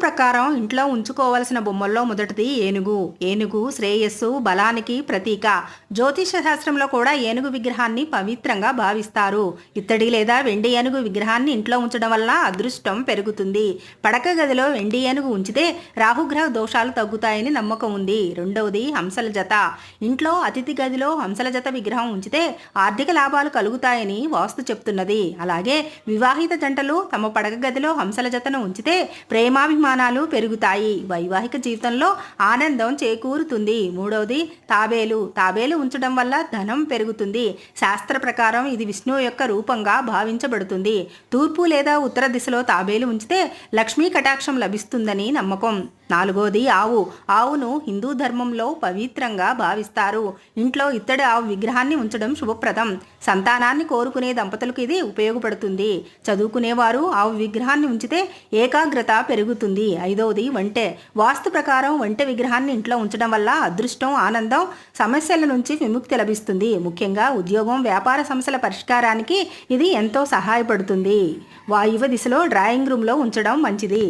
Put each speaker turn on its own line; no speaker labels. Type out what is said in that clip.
ప్రకారం ఇంట్లో ఉంచుకోవలసిన బొమ్మల్లో మొదటిది ఏనుగు. ఏనుగు శ్రేయస్సు, బలానికి ప్రతీక. జ్యోతిష శాస్త్రంలో కూడా ఏనుగు విగ్రహాన్ని పవిత్రంగా భావిస్తారు. ఇత్తడి లేదా వెండి ఏనుగు విగ్రహాన్ని ఇంట్లో ఉంచడం వల్ల అదృష్టం పెరుగుతుంది. పడక గదిలో వెండి ఏనుగు ఉంచితే రాహుగ్రహ దోషాలు తగ్గుతాయని నమ్మకం ఉంది. రెండవది హంసల జత. ఇంట్లో అతిథి గదిలో హంసల జత విగ్రహం ఉంచితే ఆర్థిక లాభాలు కలుగుతాయని వాస్తు చెప్తున్నది. అలాగే వివాహిత జంటలు తమ పడక గదిలో హంసల జతను ఉంచితే ప్రేమాభిమానాలు పెరుగుతాయి. వైవాహిక జీవితంలో ఆనందం చేకూరుతుంది. మూడవది తాబేలు. తాబేలు ఉంచడం వల్ల ధనం పెరుగుతుంది. శాస్త్ర ప్రకారం ఇది విష్ణువు యొక్క రూపంగా భావించబడుతుంది. తూర్పు లేదా ఉత్తర దిశలో తాబేలు ఉంచితే లక్ష్మీ కటాక్షం లభిస్తుందని నమ్మకం. నాలుగోది ఆవు. ఆవును హిందూ ధర్మంలో పవిత్రంగా భావిస్తారు. ఇంట్లో ఇత్తడి ఆవు విగ్రహాన్ని ఉంచడం శుభప్రదం. సంతానాన్ని కోరుకునే దంపతులకు ఇది ఉపయోగపడుతుంది. చదువుకునేవారు ఆవు విగ్రహాన్ని ఉంచితే ఏకాగ్రత పెరుగుతుంది. ఐదవది వంటె. వాస్తు ప్రకారం వంటె విగ్రహాన్ని ఇంట్లో ఉంచడం వల్ల అదృష్టం, ఆనందం, సమస్యల నుంచి విముక్తి లభిస్తుంది. ముఖ్యంగా ఉద్యోగం, వ్యాపార సమస్యల పరిష్కారానికి ఇది ఎంతో సహాయపడుతుంది. వాయువ్య దిశలో డ్రాయింగ్ రూమ్లో ఉంచడం మంచిది.